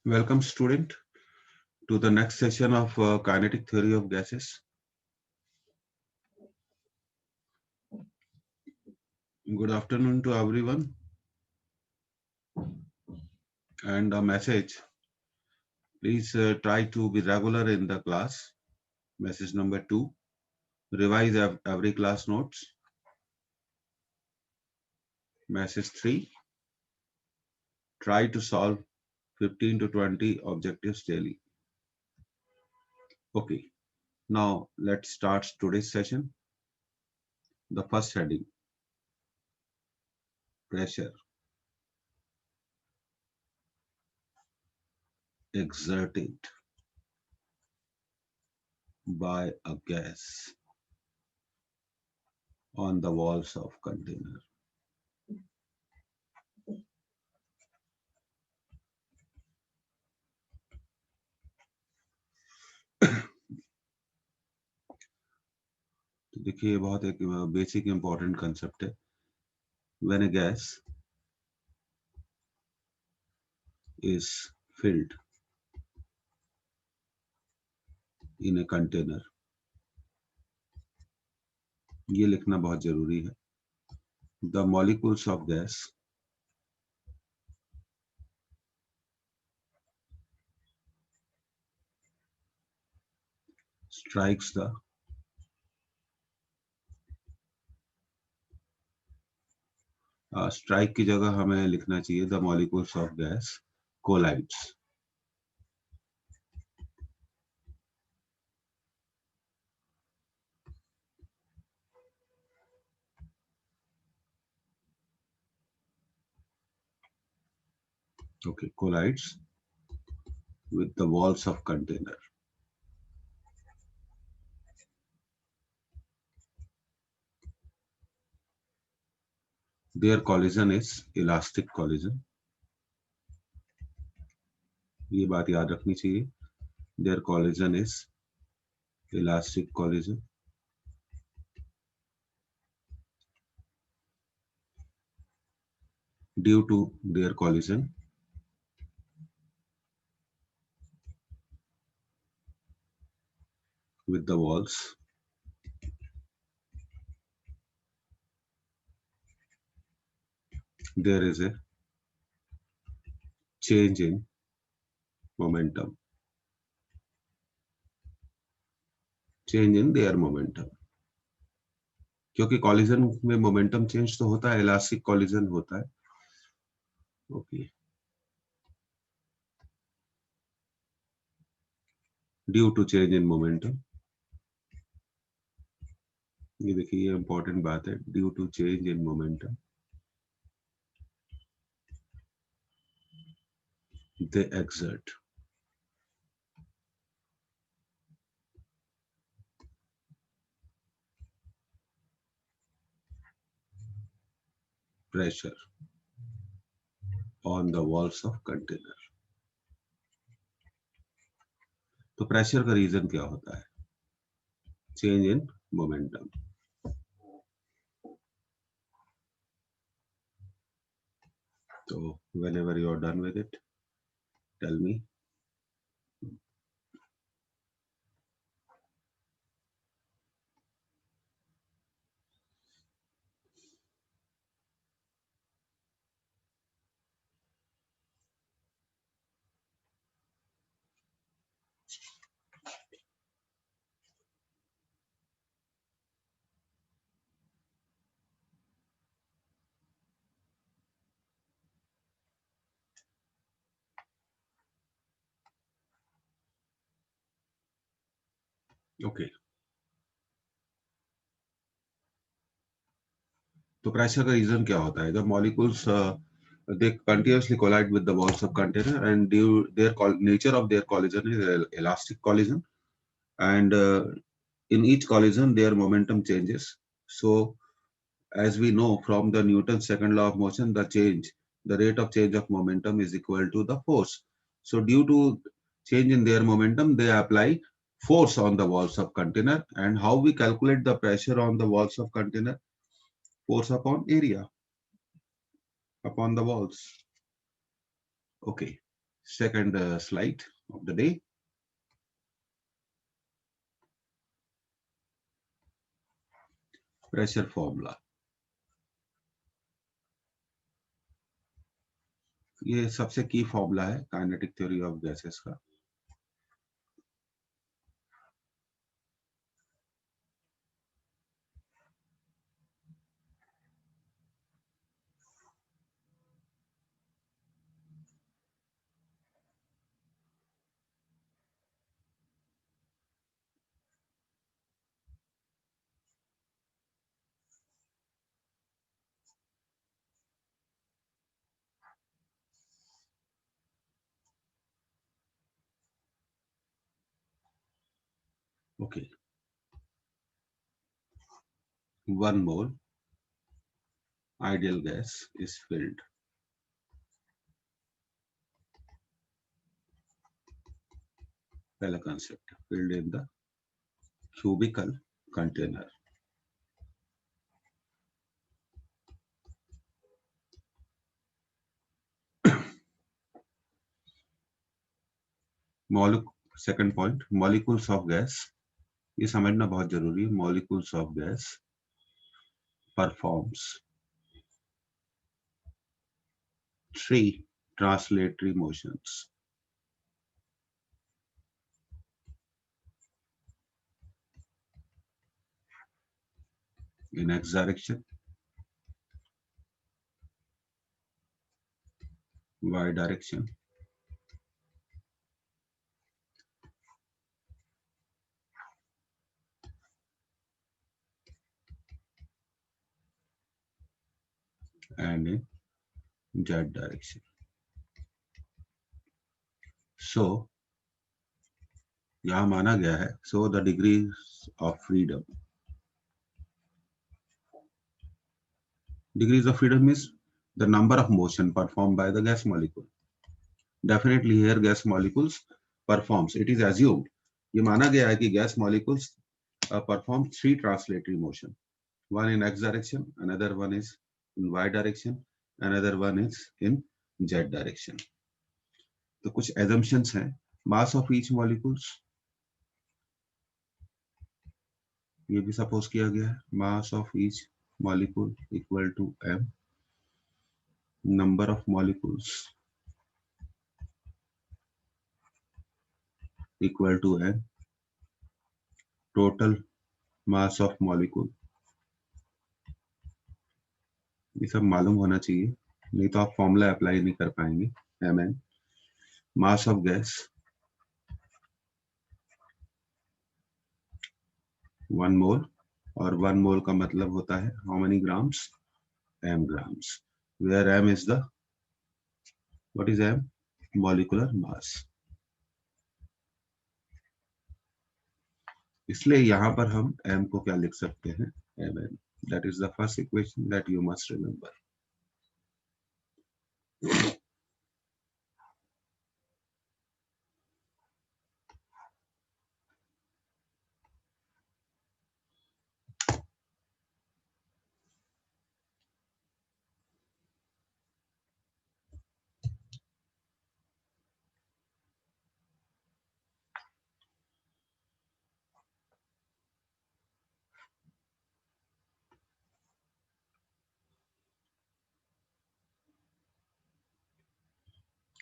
Welcome, student, to the next session of kinetic theory of gases. Good afternoon to everyone. And a message, please try to be regular in the class. Message number 2, revise every class notes. Message 3, try to solve 15 to 20 objectives daily. Okay, now let's start today's session. The first heading, pressure exerted by a gas on the walls of container. तो देखिए, ये बहुत एक basic important concept है. When a gas is filled in a container, ये लिखना बहुत जरूरी है. The molecules of gas strikes the strike की जगह हमें लिखना चाहिए the molecules of gas collides. Okay, collides with the walls of container. Their collision is elastic collision. ये बात याद रखनी चाहिए. Their collision is elastic collision. Due to their collision, with the walls, there is a change in momentum. Change in their momentum. क्योंकि collision में momentum change तो होता है, इलास्टिक कॉलिजन होता है. Okay, due to change in momentum. ये देखिए, ये इंपॉर्टेंट बात है. Due to change in momentum they exert pressure on the walls of container. तो प्रेशर का रीजन क्या होता है? Change in momentum. तो whenever you are done with it, tell me. Okay, तो प्रेशर का रीजन क्या होता है? The molecules they continuously collide with the walls of container, and nature of their collision is elastic collision, and in each collision their momentum changes. So as we know from the Newton's second law of motion, the rate of change of momentum is equal to the force. So due to change in their momentum, they apply force on the walls of container. And how we calculate the pressure on the walls of container? Force upon area upon the walls. Okay. second slide of the day. Pressure formula. ये सबसे की formula है kinetic theory of gases का. Okay. 1 mole ideal gas is filled. पहला concept, filled in the cubical container. Second point, molecules of gas. ये समझना बहुत जरूरी है. Molecules of gas performs 3 translatory motions. In x direction, y direction, and in z direction. So यहाँ माना गया है, so the degrees of freedom. Degrees of freedom is the number of motion performed by the gas molecule. Definitely here gas molecules performs. It is assumed. ये माना गया है कि gas molecules perform 3 translatory motion. One in x direction, another one is in y direction, another one is in z direction. तो कुछ assumptions हैं. Mass of each molecules. ये भी suppose किया गया है. Mass of each molecule equal to m. Number of molecules equal to n. Total mass of molecule. ये सब मालूम होना चाहिए, नहीं तो आप फॉर्मूला अप्लाई नहीं कर पाएंगे. mn. Mass of gas 1 mole, और 1 mole का मतलब होता है how many grams? m grams, where m is the, what is m? Molecular mass. इसलिए यहाँ पर हम m को क्या लिख सकते हैं? mn. That is the first equation that you must remember.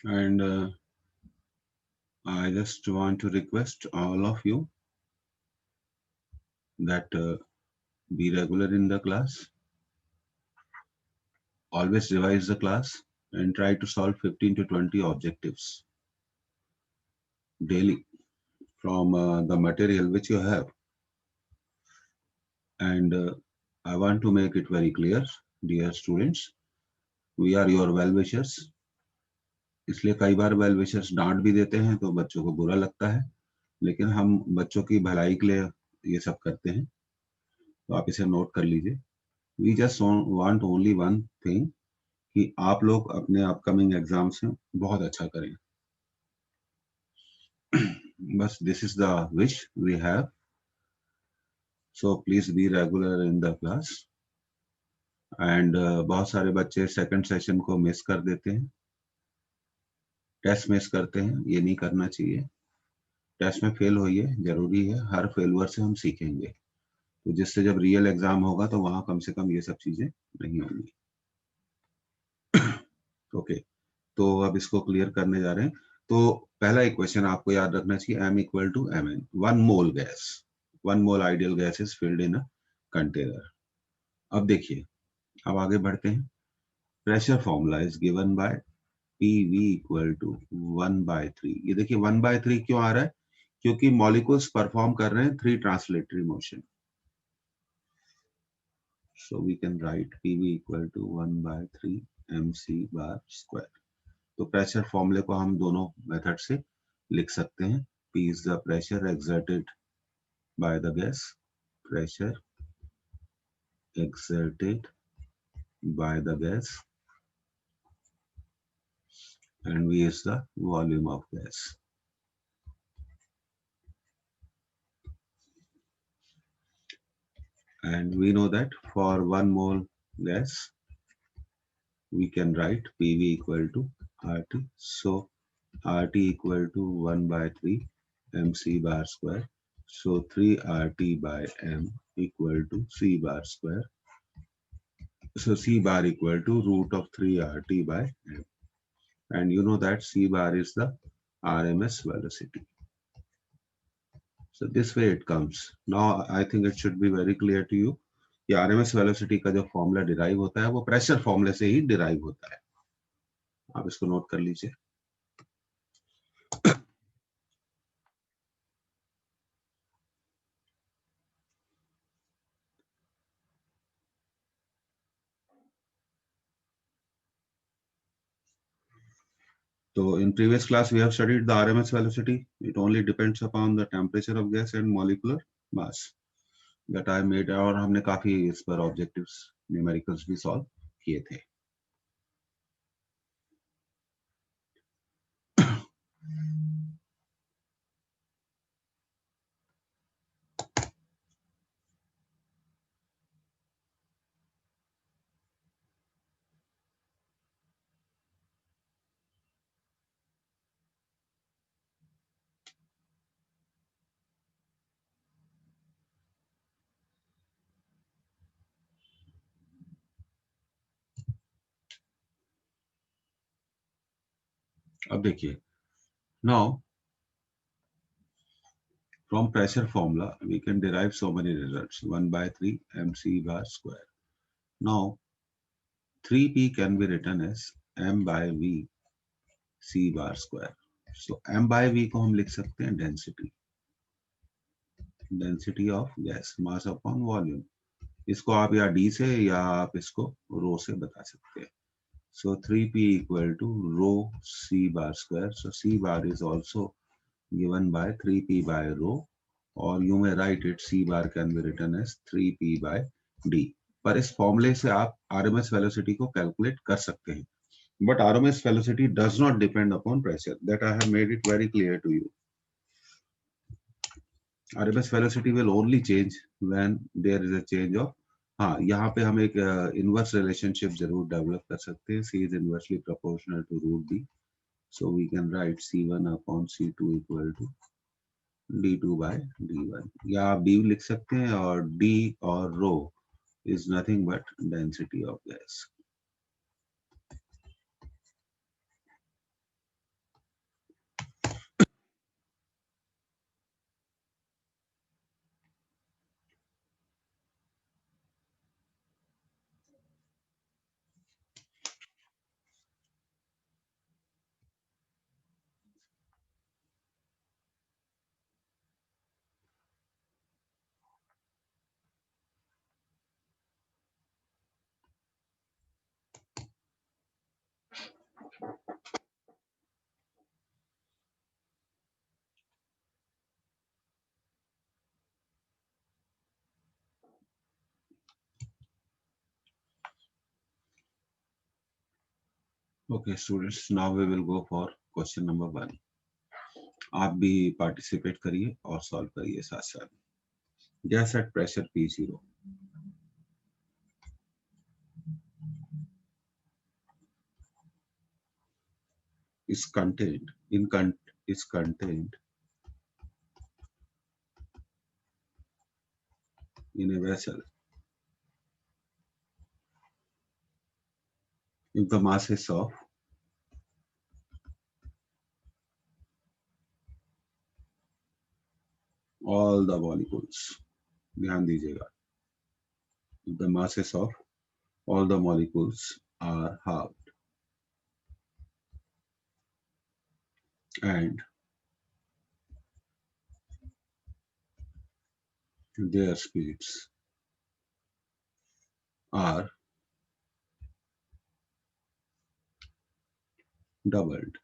And I just want to request all of you that be regular in the class. Always revise the class and try to solve 15 to 20 objectives daily from the material which you have. And I want to make it very clear, dear students, we are your well-wishers. इसलिए कई बार well-wishers डांट भी देते हैं तो बच्चों को बुरा लगता है, लेकिन हम बच्चों की भलाई के लिए ये सब करते हैं, तो आप इसे नोट कर लीजिए. We just want only one thing, कि आप लोग अपने अपकमिंग एग्जाम्स में बहुत अच्छा करें. बस this is the wish we have. So please be regular in the class. And बहुत सारे बच्चे सेकंड सेशन को मिस कर देते हैं. टेस्ट मिस करते हैं, ये नहीं करना चाहिए। टेस्ट में फेल होइए, जरूरी है, हर फेलवर से हम सीखेंगे, तो जिससे जब रियल एग्जाम होगा तो वहां कम से कम ये सब चीजें नहीं होंगी। ओके, तो अब इसको क्लियर करने जा रहे हैं। तो पहला इक्वेशन आपको याद रखना चाहिए, m equal to m n, 1 mole gas, 1 mole ideal gas is filled in a container. अब देखिए, अब आगे बढ़ते हैं। Pressure formula is given by PV equal to 1/3। ये देखिए 1/3 क्यों आ रहा है? क्योंकि मॉलिक्यूल्स परफॉर्म कर रहे हैं 3 translatory motion. So we can write PV equal to 1/3 mc bar square। तो प्रेशर फॉर्मूले को हम दोनों मेथड से लिख सकते हैं। P is the pressure exerted by the gas, pressure exerted by the gas, and V is the volume of gas। And we know that for 1 mole gas we can write PV equal to RT. So RT equal to 1/3 mc bar square. So 3 RT by m equal to c bar square. So c bar equal to root of 3 RT by m. And you know that c bar is the RMS velocity. So this way it comes. Now I think it should be very clear to you कि RMS velocity का जो formula derive होता है वो pressure फॉर्मूले से ही derive होता है। आप इसको नोट कर लीजिए। So in previous class we have studied the RMS velocity. It only depends upon the temperature of gas and molecular mass that I made, और हमने काफी इस पर ऑब्जेक्टिव्स न्यूमेरिकल्स भी सॉल्व किए थे। अब देखिए, now from pressure formula we can derive so many results, 1/3 mc bar square. Now 3p can be written as m by v c bar square. So m by v को हम लिख सकते हैं density, density of gas, mass upon volume. इसको आप या d से या आप इसको रो से बता सकते हैं। So 3p equal to rho c bar square. So c bar is also given by 3p by rho, or you may write it c bar can be written as 3p by d। पर इस फॉर्मूले से आप RMS velocity को calculate कर सकते हैं, but RMS velocity does not depend upon pressure. That I have made it very clear to you. RMS velocity will only change when there is a change of, हाँ यहाँ पे हम एक inverse relationship जरूर develop कर सकते हैं। C is inversely proportional to root D. So we can write C1 upon C2 equal to D2 by D1, या आप D लिख सकते हैं, और D और rho is nothing but density of gas। Okay students, now we will go for question number 1। आप भी participate करिए और सॉल्व करिए साथ साथ। Gas at pressure P0, is contained is contained in a vessel if the masses of all the molecules, ध्यान दीजिएगा, if the masses of all the molecules are halved and their speeds are doubled,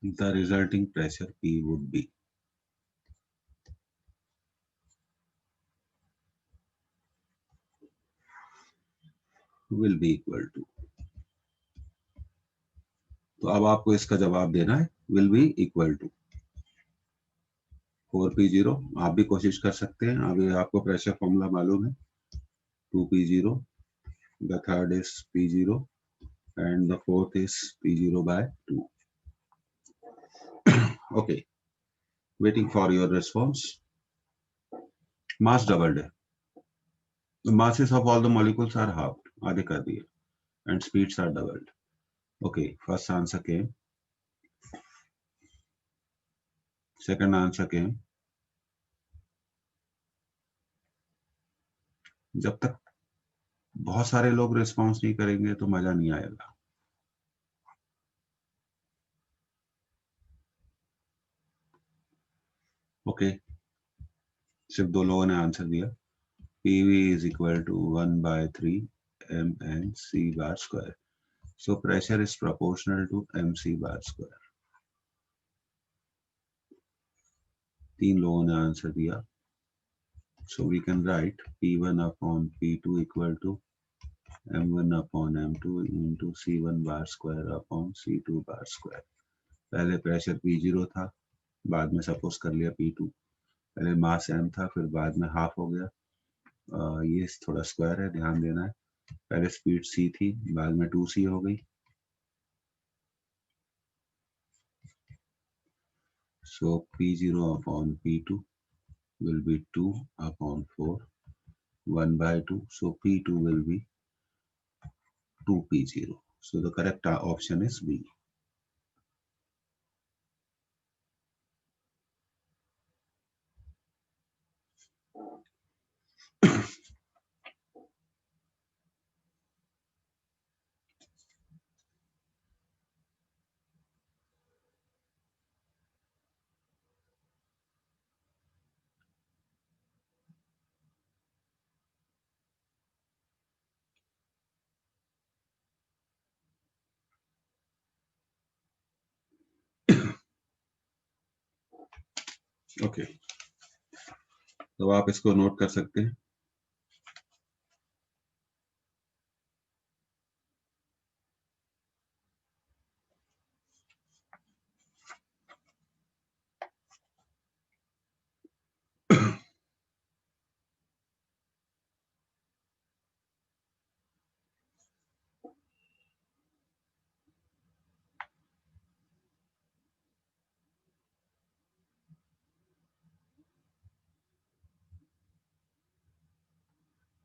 the resulting pressure P would be equal to, तो अब आपको इसका जवाब देना है will be equal to 4P0. आप भी कोशिश कर सकते हैं, अभी आपको प्रेशर फॉर्मूला मालूम है, 2P0, the third is P0 and the fourth is P0 by 2. Okay, waiting for your response. Mass doubled है, the masses of all the molecules are halved, आधे कर दिए, and speeds are doubled. Okay, first answer came, second answer came. जब तक बहुत सारे लोग response नहीं करेंगे तो मजा नहीं आएगा. ओके, सिर्फ दो लोगों ने आंसर दिया. PV is equal to 1/3 mnc bar square. So pressure is proportional to mc bar square. तीन लोगों ने आंसर दिया. So we can write P1 upon P2 equal to m1 upon m2 into c1 bar square upon c2 bar square. पहले pressure P0 था, बाद में suppose कर लिया P2. पहले मास m था, फिर बाद में हाफ हो गया. ये थोड़ा स्क्वायर है, ध्यान देना है. पहले स्पीड c थी, बाद में 2c हो गई. So P0 upon P2 will be 2 upon 4, 1/2. So P2 will be 2P0. So the correct option is B. Okay, तो आप इसको नोट कर सकते हैं.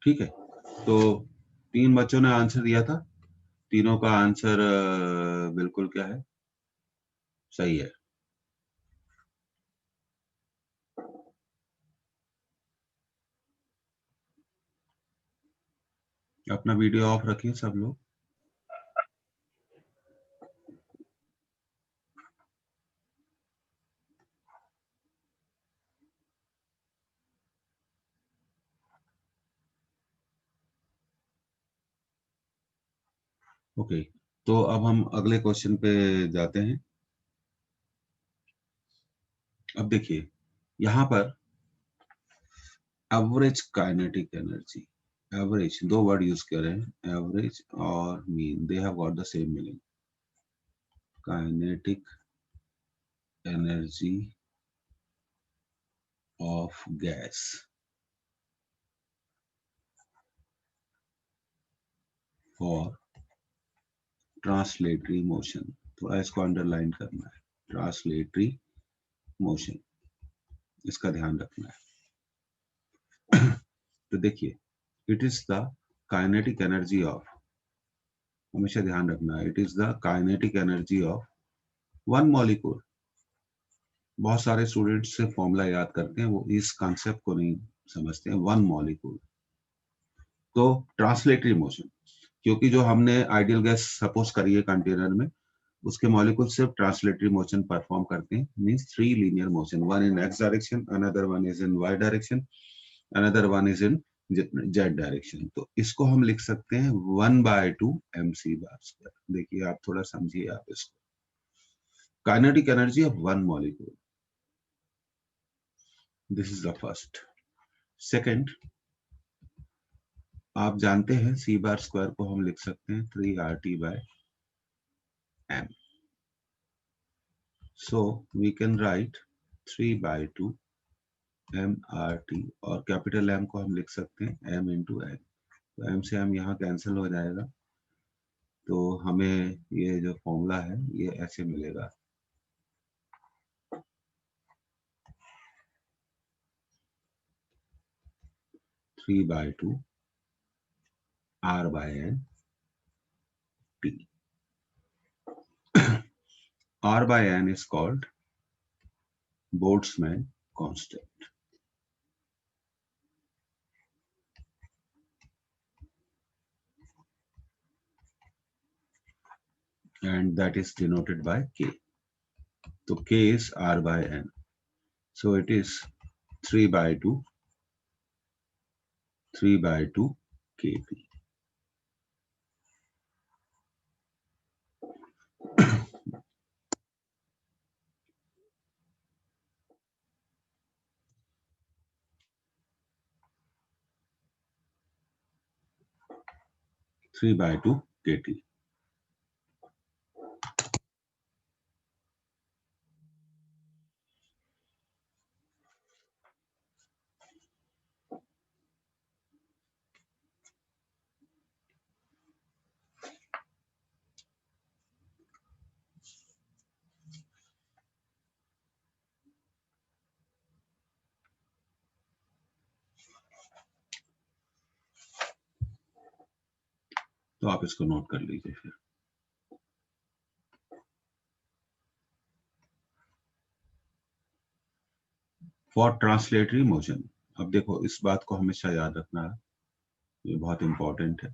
ठीक है, तो तीन बच्चों ने आंसर दिया था. तीनों का आंसर बिल्कुल क्या है, सही है. अपना वीडियो ऑफ रखिए सब लोग. ओके, तो अब हम अगले क्वेश्चन पे जाते हैं. अब देखिए, यहाँ पर एवरेज काइनेटिक एनर्जी, एवरेज दो वर्ड यूज कर रहे हैं, एवरेज और mean, they have got the same meaning. Kinetic energy of gas for translatory motion, थोड़ा इसको अंडरलाइन करना है, ट्रांसलेटरी मोशन, इसका ध्यान रखना है। तो देखिए, it is the kinetic energy of, हमेशा ध्यान रखना है, it is the kinetic energy of one molecule. बहुत सारे स्टूडेंट्स से फॉर्मूला याद करते हैं, वो इस कॉन्सेप्ट को नहीं समझते हैं, वन मॉलिक्यूल। तो ट्रांसलेटरी मोशन, क्योंकि जो हमने आइडियल गैस सपोज करी है कंटेनर में, उसके मॉलिक्यूल सिर्फ ट्रांसलेटरी मोशन परफॉर्म करते हैं, means three linear motion, one in x direction, another one is in y direction, another one is in z direction. तो इसको हम लिख सकते हैं 1/2 mc बार स्क्वायर। देखिए आप थोड़ा समझिए आप इसको, kinetic energy of one molecule, this is the first. Second, आप जानते हैं सी बार स्क्वायर को हम लिख सकते हैं 3RT/m, so we can write 3/2 mRT, और कैपिटल M को हम लिख सकते हैं m into n, तो m से m यहाँ कैंसिल हो जाएगा, तो हमें ये जो फॉर्मूला है ये ऐसे मिलेगा, three by two R/n T. R/n is called Boltzmann constant, and that is denoted by K. So K is R/n, so it is 3/2 Kp. 3/2 kT. तो आप इसको नोट कर लीजिए फिर। फॉर ट्रांसलेटरी मोशन, अब देखो इस बात को हमेशा याद रखना है, ये बहुत इंपॉर्टेंट है।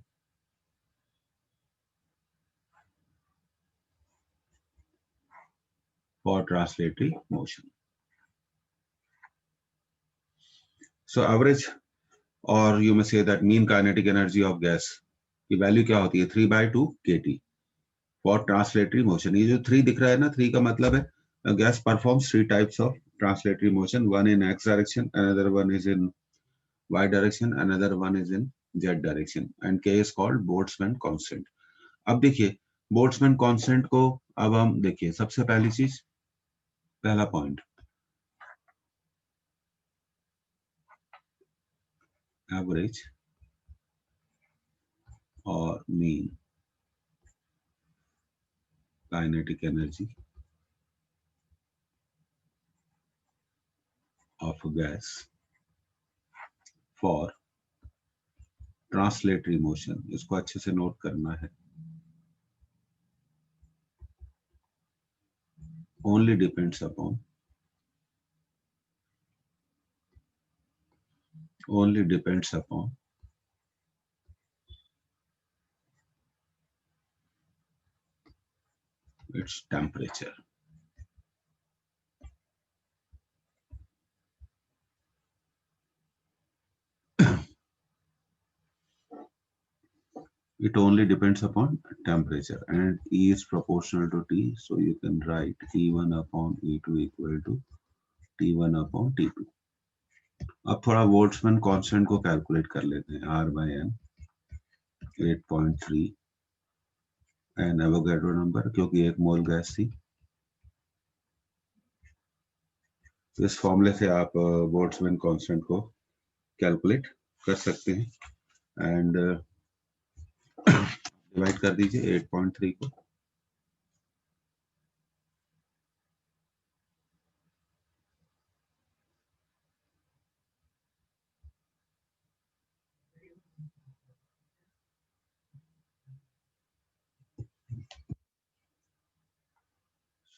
For translatory motion, so average और you may say that mean kinetic energy of gas की वैल्यू क्या होती है, 3/2 kT फॉर ट्रांसलेटरी मोशन। ये जो 3 दिख रहा है ना, 3 का मतलब है gas performs 3 types of translatory motion, one in x direction, another one is in y direction, another one is in z direction, and k is called Boltzmann constant. अब देखिए बोल्ट्जमैन कांस्टेंट को, अब हम देखिए सबसे पहली चीज, पहला पॉइंट, एवरेज और mean kinetic energy of gas for translatory motion, इसको अच्छे से नोट करना है, only depends upon its temperature. It only depends upon temperature, and E is proportional to T, so you can write E1 upon E2 equal to T1 upon T2. अब थोड़ा Boltzmann constant को calculate कर लेते हैं, R/n 8.3 and Avogadro number, क्योंकि एक मोल gas थी, तो इस फॉर्मूले से आप बोल्ट्जमैन कांस्टेंट को कैलकुलेट कर सकते हैं। एंड डिवाइड कर दीजिए 8.3 को।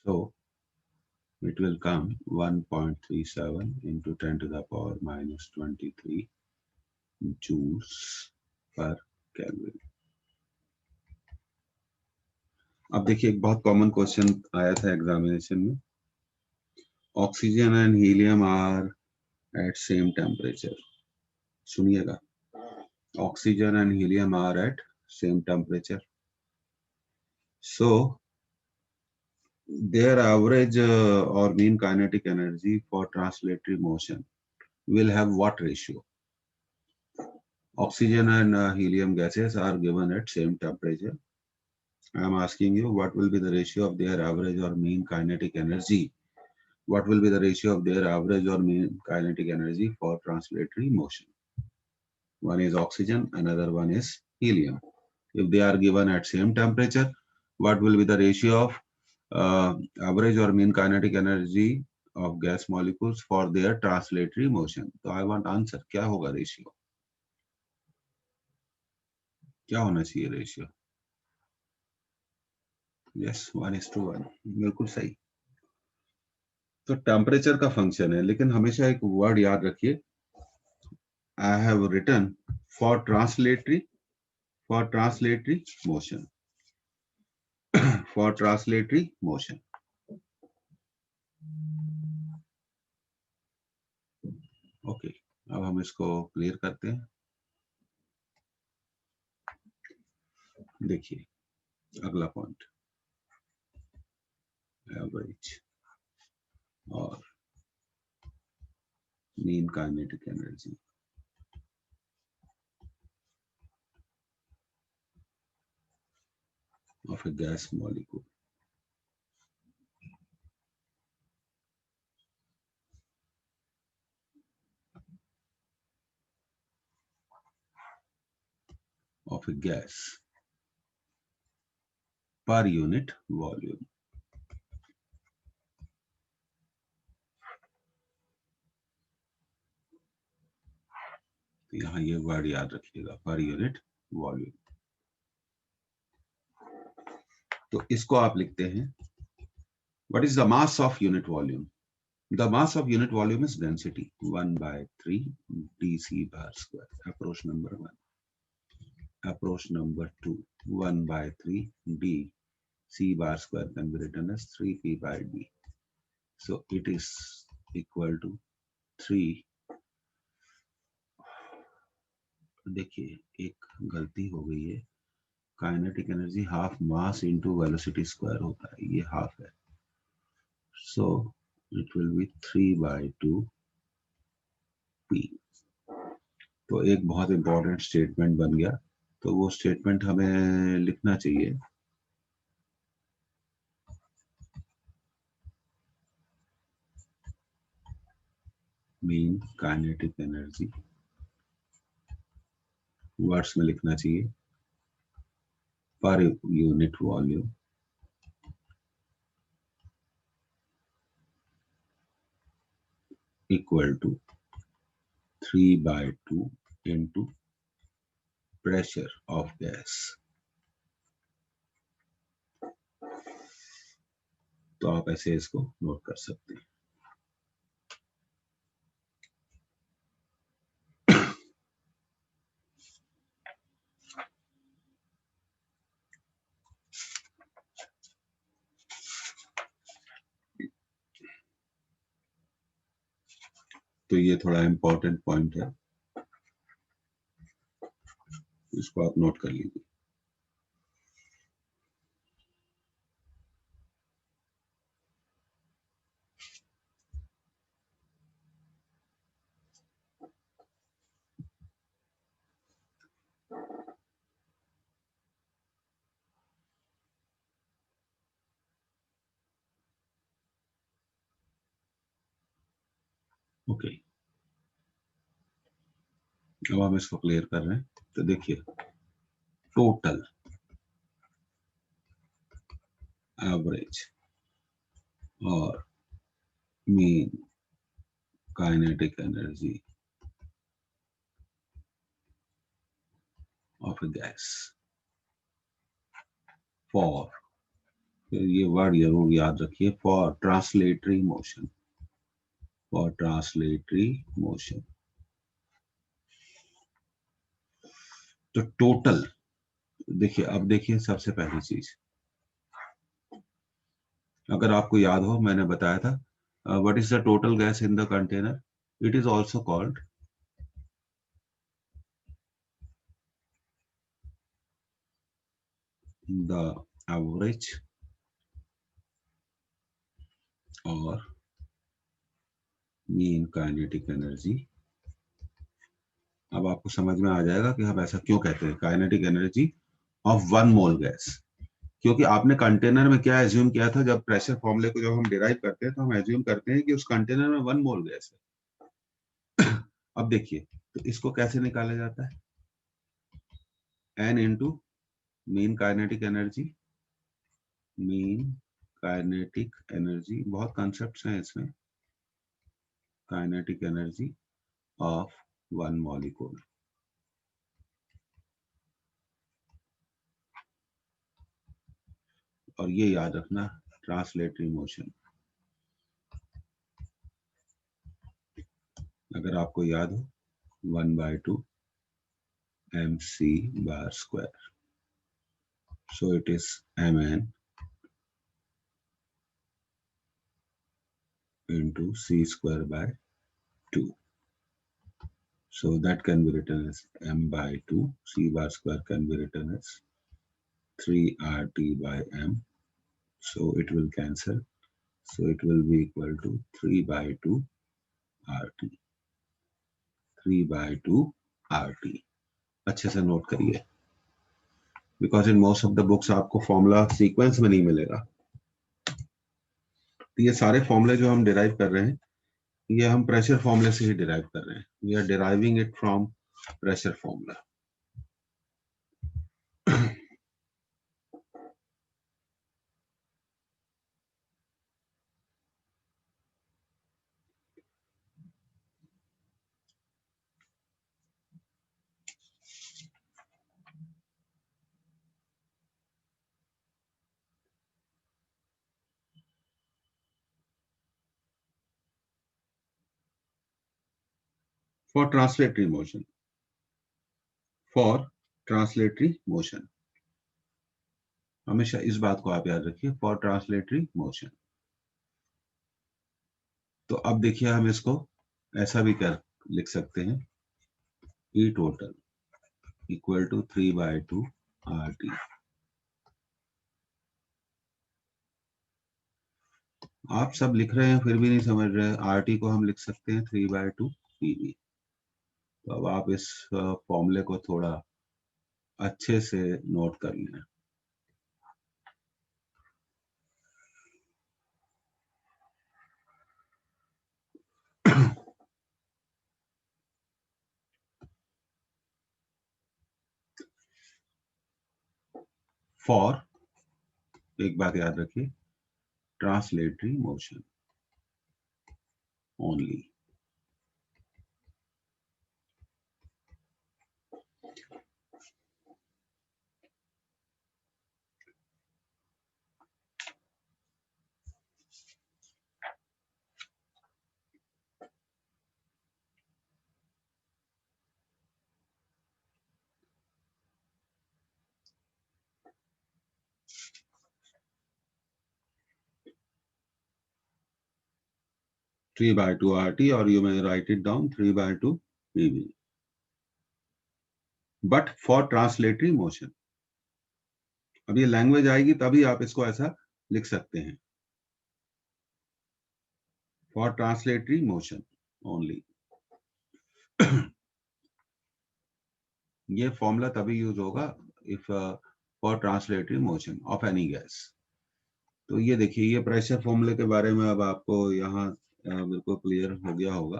So it will come 1.37 into 10 to the power minus 23 joules per Kelvin। अब देखिए एक बहुत कॉमन क्वेश्चन आया था एग्जामिनेशन में, oxygen and helium are at same temperature. सुनिएगा, oxygen and helium are at same temperature, so their average or mean kinetic energy for translatory motion will have what ratio? Oxygen and helium gases are given at same temperature. I am asking you, what will be the ratio of their average or mean kinetic energy? What will be the ratio of their average or mean kinetic energy for translatory motion? One is oxygen, another one is helium. If they are given at same temperature, what will be the ratio of average or mean kinetic energy of gas molecules for their translatory motion? So I want answer. क्या होगा ratio? क्या होना चाहिए ratio? Yes, 1:1, बिल्कुल सही। तो temperature का function है, लेकिन हमेशा एक वर्ड याद रखिए, I have written for translatory motion, for translatory motion. Okay, अब हम इसको क्लियर करते हैं। देखिए अगला पॉइंट, एवरेज और mean kinetic energy of a gas molecule. Of a gas per unit volume. तो यहाँ ये वर्ड याद रखिएगा, पर यूनिट वॉल्यूम। तो इसको आप लिखते हैं, what is the mass of unit volume? The mass of unit volume is density 1/3 dc bar square. Approach number 1. Approach number 2, 1/3 d c bar square can be written as 3p by d. So it is equal to 3. देखिए एक गलती हो गई है, kinetic energy half mass into velocity square होता है, ये half है, so it will be 3/2 p। तो एक बहुत इंपॉर्टेंट स्टेटमेंट बन गया, तो वो स्टेटमेंट हमें लिखना चाहिए। मीन काइनेटिक एनर्जी वर्ड्स में लिखना चाहिए, per unit volume equal to 3/2 into pressure of gas. तो आप ऐसे इसको नोट कर सकते हैं। तो ये थोड़ा इंपॉर्टेंट पॉइंट है, इसको आप नोट कर लीजिए। ओके, अब हम इसको क्लियर कर रहे हैं। तो देखिए टोटल एवरेज और mean kinetic energy of a gas for, ये वर्ड जरूर याद रखिए, for translatory motion, for translatory motion. तो टोटल देखिए, अब देखिए सबसे पहली चीज, अगर आपको याद हो मैंने बताया था what is the total gas in the container, it is also called the average और मीन काइनेटिक एनर्जी। अब आपको समझ में आ जाएगा कि हम ऐसा क्यों कहते हैं, kinetic energy of one mole gas. क्योंकि आपने कंटेनर में क्या एज्यूम किया था, जब प्रेशर फॉर्मूले को जब हम डिराइव करते हैं तो हम एज्यूम करते हैं कि उस कंटेनर में वन मोल गैस है। अब देखिए, तो इसको कैसे निकाला जाता है, N into mean kinetic energy, mean kinetic energy, बहुत कॉन्सेप्ट्स हैं इसमें, kinetic energy of one molecule. और ये याद रखना, ट्रांसलेटरी मोशन, अगर आपको याद हो 1/2 mc bar square, so it is mn into c square by 2, so that can be written as m/2, c bar square can be written as 3RT by m, so it will cancel, so it will be equal to 3/2 RT, 3/2 RT। अच्छे से note करिए, because in most of the books आपको formula sequence में नहीं मिलेगा। तो ये सारे फॉर्मूले जो हम डिराइव कर रहे हैं, ये हम प्रेशर फॉर्मूले से ही डिराइव कर रहे हैं, we are deriving it from pressure formula. For translatory motion, for translatory motion, हमेशा इस बात को आप याद रखिए, फॉर ट्रांसलेटरी मोशन। तो अब देखिए, हम इसको ऐसा भी कर लिख सकते हैं, ई टोटल इक्वल टू 3/2 RT। आप सब लिख रहे हैं फिर भी नहीं समझ रहे हैं, RT को हम लिख सकते हैं 3/2 PV। तो अब आप इस फॉर्मूले को थोड़ा अच्छे से नोट कर लें। फॉर, एक बात याद रखिए, ट्रांसलेटरी मोशन ओनली। 3/2 RT, और you may write it down 3/2 PV, but for translatory motion. अब ये लैंग्वेज आएगी तभी आप इसको ऐसा लिख सकते हैं, फॉर ट्रांसलेटरी मोशन ओनली। ये फॉर्मूला तभी यूज होगा if for translatory motion of any gas. तो ये देखिए, ये प्रेशर फॉर्मूले के बारे में अब आपको यहाँ बिल्कुल क्लियर हो गया होगा।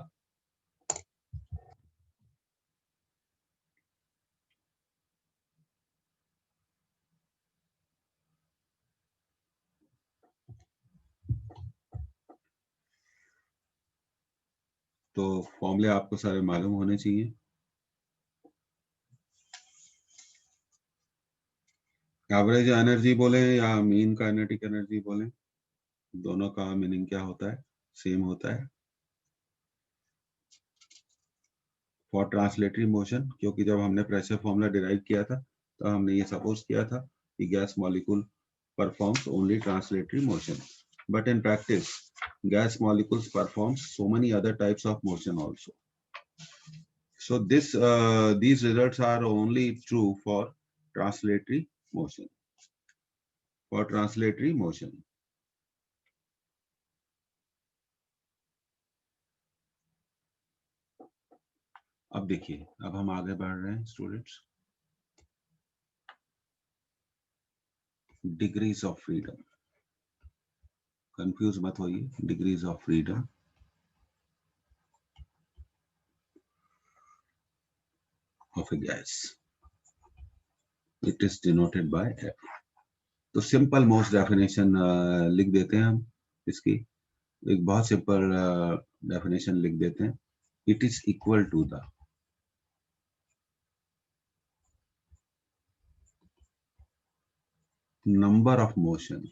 तो फॉर्मूले आपको सारे मालूम होने चाहिए। एवरेज एनर्जी बोले या मीन काइनेटिक एनर्जी बोले, दोनों का मीनिंग क्या होता है? सेम होता है। फॉर ट्रांसलेटरी मोशन, क्योंकि जब हमने प्रेशर फॉर्मूला डिराइव किया था तो हमने ये सपोज किया था कि gas molecule performs only translatory motion, but in practice gas molecules perform so many other types of motion also. So these results are only true for translatory motion. For translatory motion, अब देखिए, अब हम आगे बढ़ रहे हैं students. Degrees of freedom, confuse मत होइए। Degrees of freedom of a gas, it is denoted by F। तो सिंपल मोस्ट डेफिनेशन लिख देते हैं हम इसकी। एक बहुत सिंपल डेफिनेशन लिख देते हैं। It is equal to the number of motion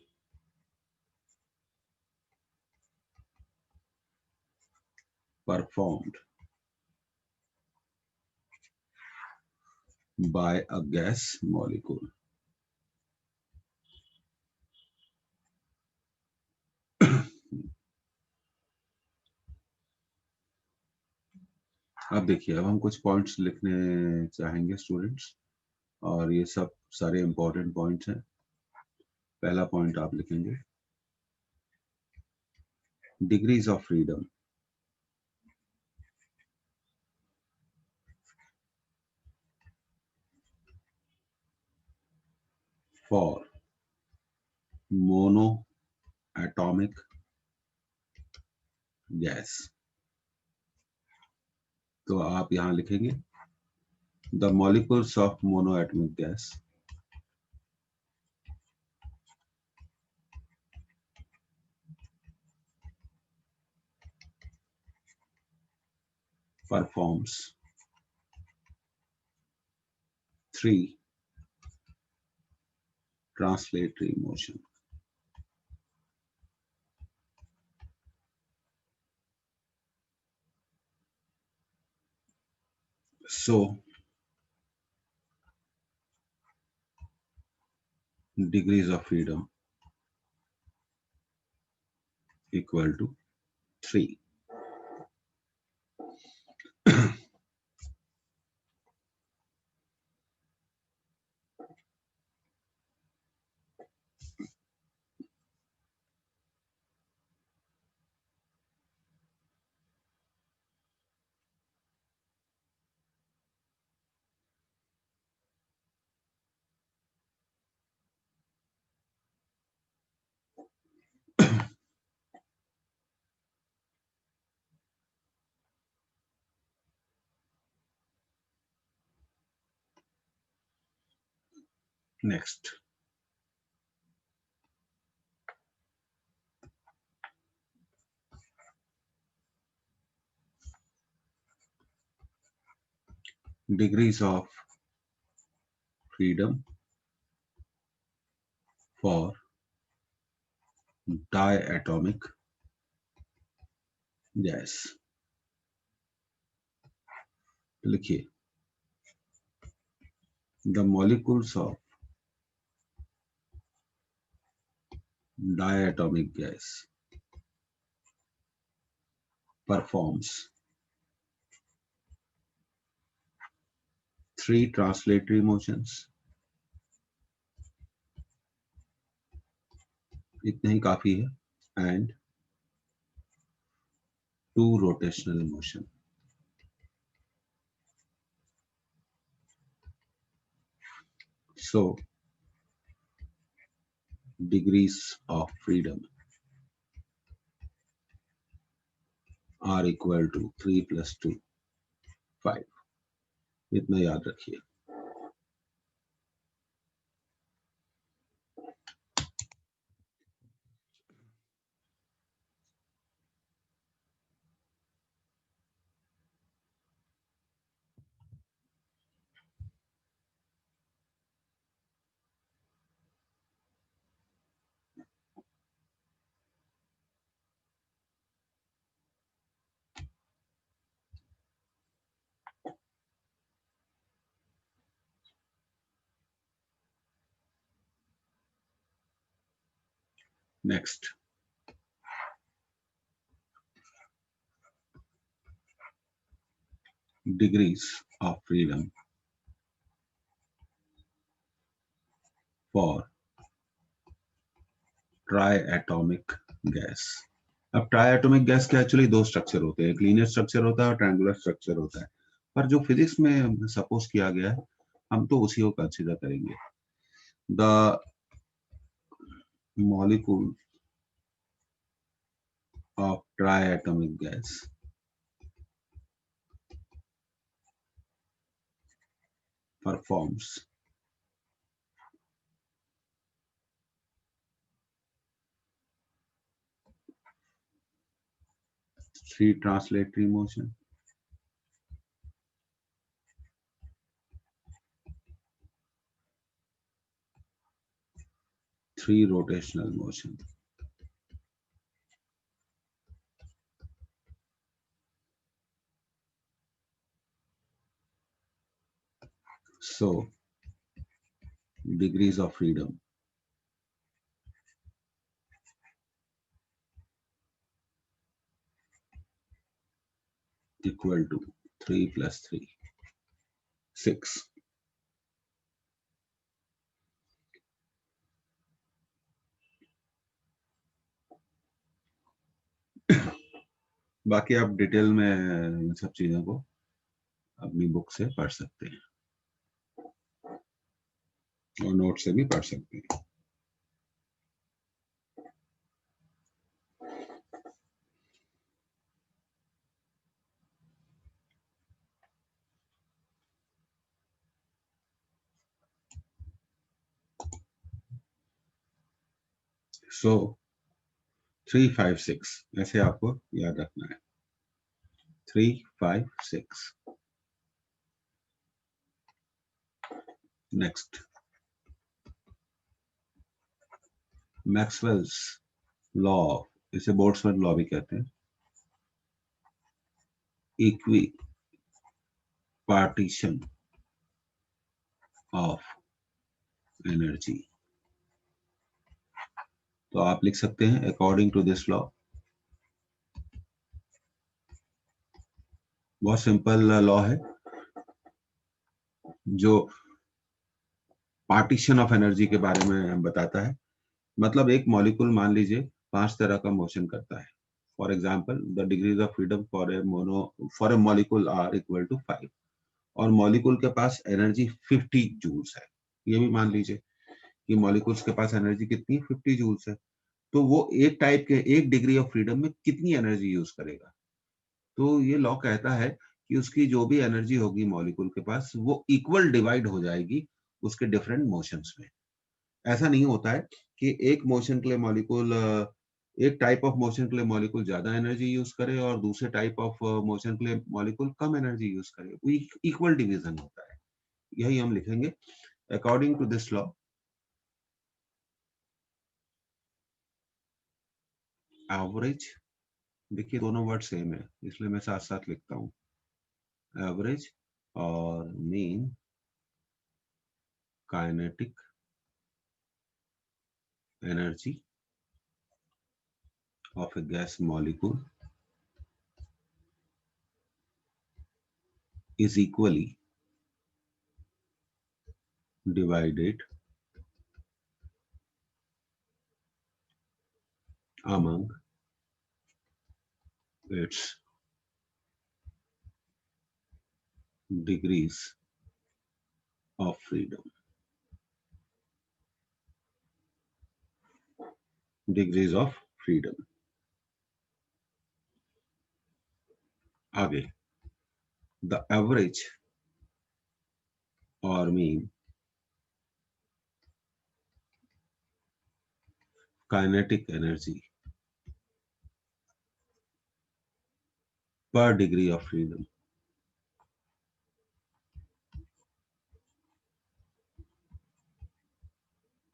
performed by a gas molecule. अब देखिए, अब हम कुछ पॉइंट्स लिखने चाहेंगे स्टूडेंट्स, और ये सब सारे इंपॉर्टेंट पॉइंट्स हैं। पहला पॉइंट आप लिखेंगे, degrees of freedom for mono atomic gas. तो आप यहां लिखेंगे the molecules of mono atomic gas performs 3 translatory motion। So degrees of freedom equal to 3। Next, degrees of freedom for diatomic gas। लिखिए, the molecules of diatomic gas performs 3 translatory motions, इतना ही काफी है, and 2 rotational motion। So degrees of freedom are equal to 3 plus 2 5। इतना याद रखिए। Next, degrees of freedom for triatomic gas. अब triatomic gas के actually दो स्ट्रक्चर होते हैं, एक लीनियर स्ट्रक्चर होता है और ट्रायंगुलर स्ट्रक्चर होता है, पर जो फिजिक्स में सपोज किया गया है हम तो उसी को कंसीडर करेंगे. The molecule of triatomic gas performs three translatory motion, three rotational motion. So, degrees of freedom equal to 3 plus 3, 6. बाकी आप डिटेल में इन सब चीजों को अपनी बुक से पढ़ सकते हैं और नोट से भी पढ़ सकते हैं. सो 3, 5, 6 ऐसे आपको याद रखना है. 3, 5, 6. नेक्स्ट, मैक्सवेल्स लॉ, इसे बोल्ट्जमैन लॉ भी कहते हैं. Equi partition of energy. तो आप लिख सकते हैं अकॉर्डिंग टू दिस लॉ. बहुत सिंपल लॉ है जो पार्टीशन ऑफ एनर्जी के बारे में बताता है. मतलब एक मॉलिक्यूल मान लीजिए 5 तरह का मोशन करता है. For example, the degrees of freedom for a molecule are equal to 5 और मॉलिक्यूल के पास एनर्जी 50 जूल्स है. ये भी मान लीजिए कि मॉलिक्यूल्स के पास एनर्जी कितनी है, 50 जूल्स है. तो वो एक टाइप के एक डिग्री ऑफ फ्रीडम में कितनी एनर्जी यूज करेगा. तो ये लॉ कहता है कि उसकी जो भी एनर्जी होगी मॉलिक्यूल के पास वो इक्वल डिवाइड हो जाएगी उसके डिफरेंट मोशंस में. ऐसा नहीं होता है कि एक मोशन के लिए मॉलिक्यूल एक टाइप ऑफ मोशन के लिए मॉलिक्यूल ज्यादा एनर्जी यूज करे और दूसरे टाइप ऑफ मोशन के लिए मॉलिक्यूल कम एनर्जी यूज करे. वो इक्वल डिवीजन होता है. यही हम लिखेंगे according to this law. Average, देखिए दोनों वर्ड सेम है इसलिए मैं साथ साथ लिखता हूँ. एवरेज और mean kinetic energy of a gas molecule is equally divided among its degrees of freedom. Degrees of freedom. आगे, the average or mean kinetic energy per degree of freedom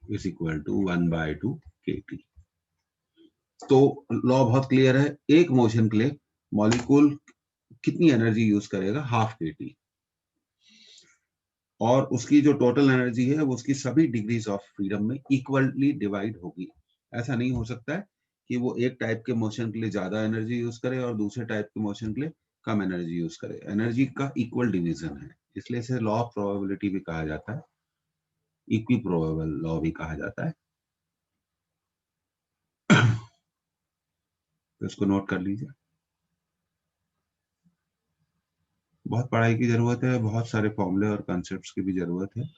is equal to 1/2 kT. तो law बहुत clear है. एक motion के लिए molecule कितनी energy use करेगा, half kT. और उसकी जो टोटल एनर्जी है वो उसकी सभी डिग्रीज ऑफ फ्रीडम में इक्वली डिवाइड होगी. ऐसा नहीं हो सकता है कि वो एक टाइप के मोशन के लिए ज्यादा एनर्जी यूज करे और दूसरे टाइप के मोशन के लिए कम एनर्जी यूज करे। एनर्जी का इक्वल डिवीजन है, इसलिए इसे लॉ ऑफ प्रोबेबिलिटी भी कहा जाता है, इक्वी प्रोबेबल लॉ भी कहा जाता है। तो इसको नोट कर लीजिए। बहुत पढ़ाई की जरूरत है, बहुत सारे फॉर्मूले और कॉन्सेप्ट्स की भी जरूरत है।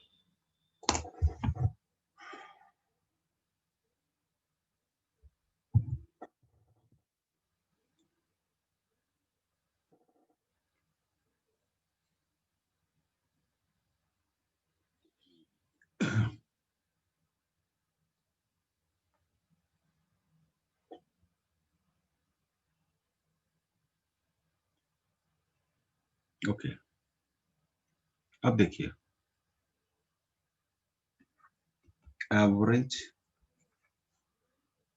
ओके, अब देखिए, एवरेज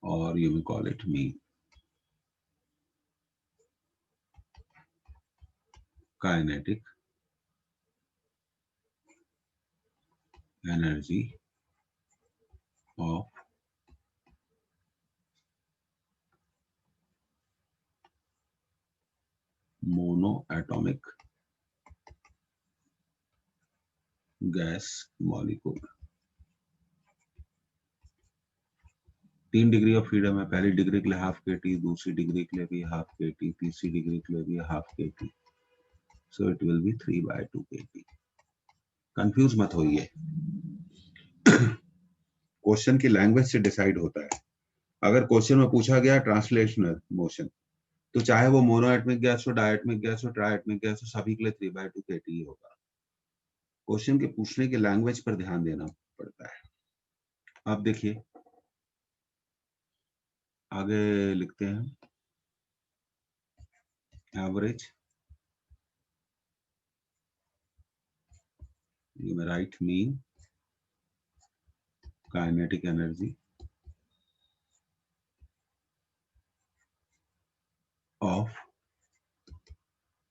और you will call it mean kinetic energy of mono atomic gas molecule. 3 degree of freedom है, पहली डिग्री के लिए हाफ के टी, दूसरी डिग्री के लिए भी हाफ के टी, तीसरी डिग्री के लिए भी हाफ के T, so it will be 3/2 के टी। कंफ्यूज मत होइए, क्वेश्चन की लैंग्वेज से डिसाइड होता है। अगर क्वेश्चन में पूछा गया ट्रांसलेशनल मोशन, तो चाहे वो मोनोएटमिक गैस हो, डायटमिक गैस हो, ट्राइएटमिक गैस हो, सभी के लिए 3/2 के टी होगा। क्वेश्चन के पूछने की लैंग्वेज पर ध्यान देना पड़ता है। अब देखिए, आगे लिखते हैं, average, you may write mean kinetic energy of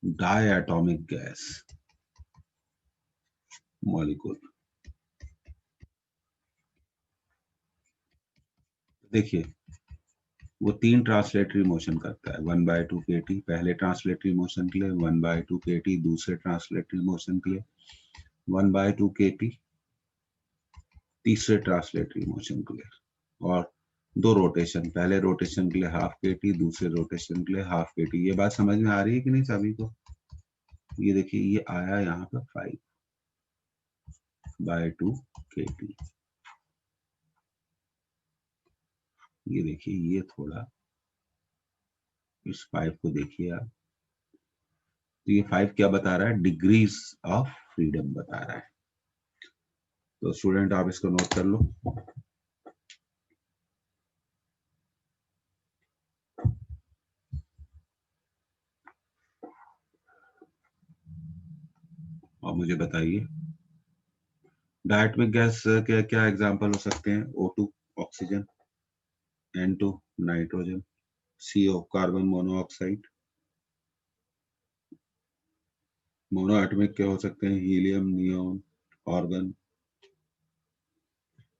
diatomic gas molecule। देखिए, वो 3 ट्रांसलेटरी मोशन करता है, 1/2 के टी पहले ट्रांसलेटरी मोशन के लिए, 1/2 के टी दूसरे ट्रांसलेटरी मोशन के लिए, 1/2 के टी तीसरे ट्रांसलेटरी मोशन के लिए, और 2 रोटेशन, पहले रोटेशन के लिए हाफ के टी, दूसरे रोटेशन के लिए हाफ के टी। ये बात समझ में आ रही है कि नहीं सभी को? ये देखिए, ये आया यहाँ पर 5/2 के टी। ये देखिए, ये थोड़ा इस 5 को देखिए आप, तो ये 5 क्या बता रहा है? डिग्रीज ऑफ फ्रीडम बता रहा है। तो स्टूडेंट आप इसको नोट कर लो। और मुझे बताइए, डायटमिक गैस के क्या एग्जांपल हो सकते हैं? O2 oxygen, N2 nitrogen, CO carbon monoxide. Mono atomic क्या हो सकते हैं? Helium, neon, organ,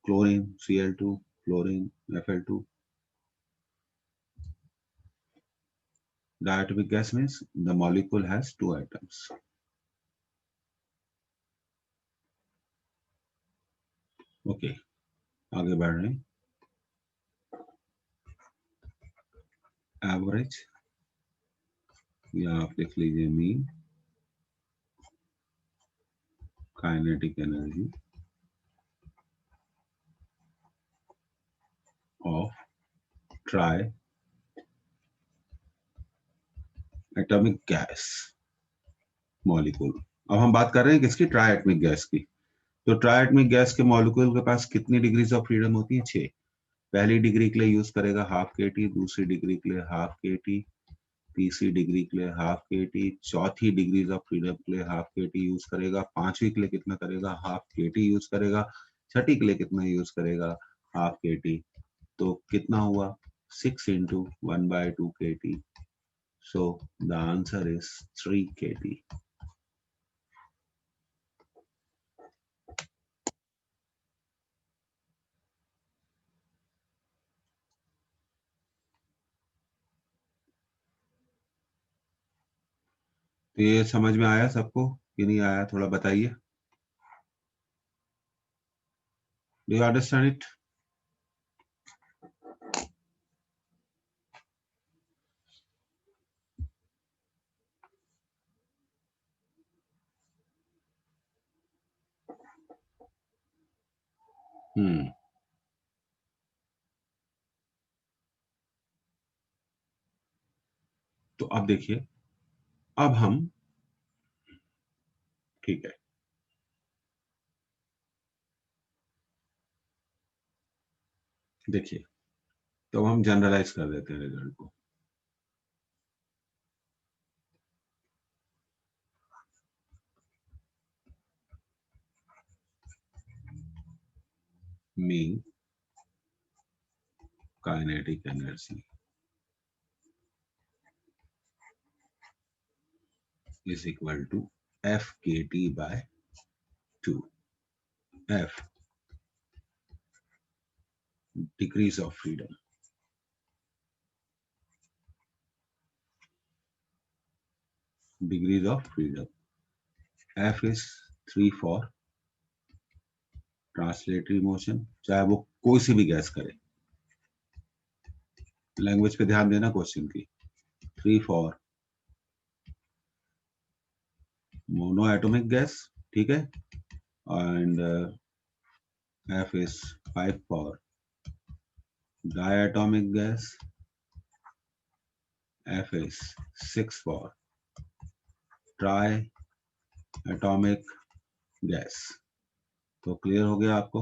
chlorine Cl2, fluorine Fl2। Diatomic gas means the molecule has 2 atoms। Okay, आगे बढ़ रहे हैं। एवरेज, या आप लिख लीजिए mean kinetic energy of try atomic gas molecule. अब हम बात कर रहे हैं किसकी? ट्राई एटमिक गैस की। तो ट्राई एटमिक गैस के मॉलिक्यूल के पास कितनी डिग्रीज ऑफ फ्रीडम होती है? 6। पहली डिग्री के लिए यूज करेगा हाफ के टी, दूसरी डिग्री के लिए हाफ के टी, तीसरी डिग्री के लिए हाफ के टी, चौथी डिग्रीज ऑफ फ्रीडम के लिए हाफ के टी यूज करेगा, पांचवी के लिए कितना करेगा? हाफ के टी यूज करेगा, छठी के लिए कितना यूज करेगा? हाफ के टी। तो कितना हुआ? 6 × 1/2 के T. So the answer is 3 के टी। तो ये समझ में आया सबको कि नहीं आया, थोड़ा बताइए। Do you understand it? Hmm. तो अब देखिए, अब हम, ठीक है, देखिए, तो हम जनरलाइज कर देते हैं रिजल्ट को। Mean kinetic energy is equal to FKT by 2. F, degrees of freedom. Degrees of freedom. F is 3 for translatory motion, चाहे वो कोई सी भी गैस करे। लैंग्वेज पे ध्यान देना क्वेश्चन की। 3 फॉर मोनो एटॉमिक गैस, ठीक है, and F is 5 for diatomic gas. F is 6 for triatomic gas. तो क्लियर हो गया आपको?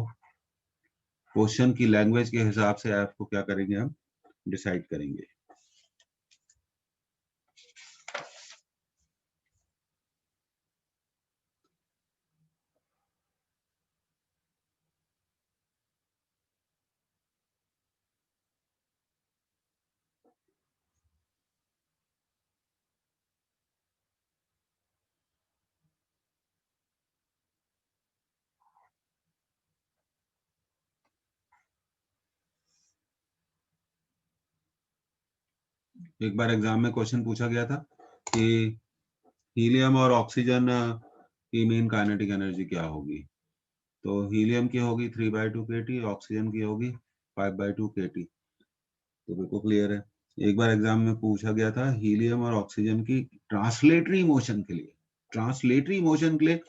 क्वेश्चन की लैंग्वेज के हिसाब से F को क्या करेंगे, हम डिसाइड करेंगे। एक बार एग्जाम में क्वेश्चन पूछा गया था कि हीलियम और ऑक्सीजन की मेन काइनेटिक एनर्जी क्या होगी। तो हीलियम की होगी 3/2 kT, ऑक्सीजन की होगी 5/2 kT। तो बिल्कुल क्लियर है। एक बार एग्जाम में पूछा गया था हीलियम और ऑक्सीजन की ट्रांसलेटरी मोशन के लिए, ट्रांसलेटरी मोशन के लिए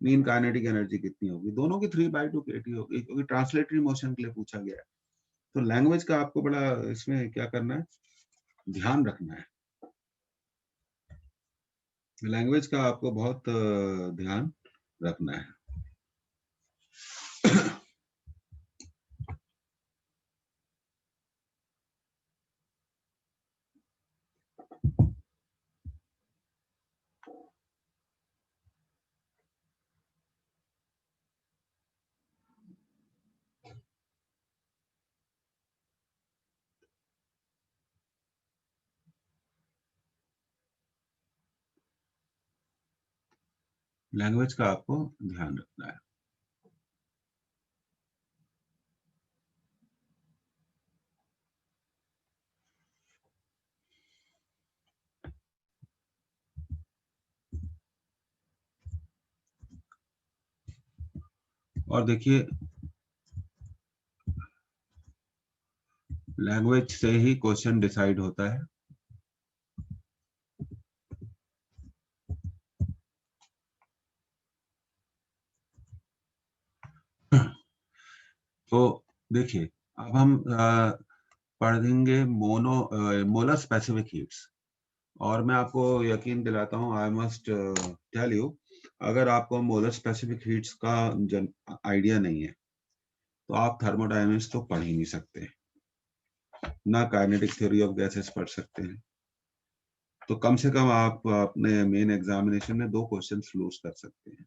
मीन काइनेटिक एनर्जी कितनी होगी। दोनों की 3/2 kT होगी, क्योंकि ट्रांसलेटरी मोशन के लिए पूछा गया है। तो लैंग्वेज का आपको बड़ा इसमें क्या करना है, ध्यान रखना है। लैंग्वेज का आपको बहुत ध्यान रखना है। लैंग्वेज का आपको ध्यान रखना है। और देखिए, लैंग्वेज से ही क्वेश्चन डिसाइड होता है। तो देखिए, अब हम पढ़ेंगे मोलर स्पेसिफिक हीट्स। और मैं आपको यकीन दिलाता हूँ, आई मस्ट टेल यू, अगर आपको मोलर स्पेसिफिक हीट्स का आइडिया नहीं है तो आप थर्मोडायनेमिक्स तो पढ़ ही नहीं सकते, ना काइनेटिक थ्योरी ऑफ गैसेस पढ़ सकते हैं। तो कम से कम आप अपने मेन एग्जामिनेशन में 2 क्वेश्चन लूज कर सकते हैं।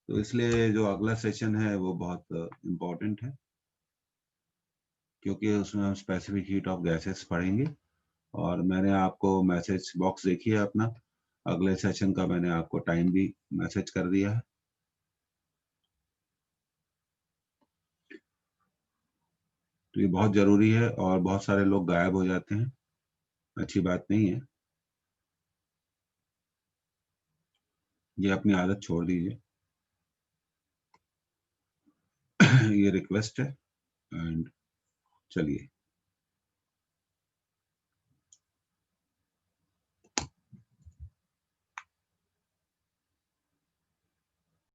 तो इसलिए जो अगला सेशन है वो बहुत इम्पोर्टेंट है, क्योंकि उसमें हम स्पेसिफिक हीट ऑफ गैसेस पढ़ेंगे। और मैंने आपको मैसेज बॉक्स देखिए अपना, अगले सेशन का मैंने आपको टाइम भी मैसेज कर दिया है। तो ये बहुत जरूरी है, और बहुत सारे लोग गायब हो जाते हैं, अच्छी बात नहीं है। ये अपनी आदत छोड़ दीजिए। ये रिक्वेस्ट है एंड चलिए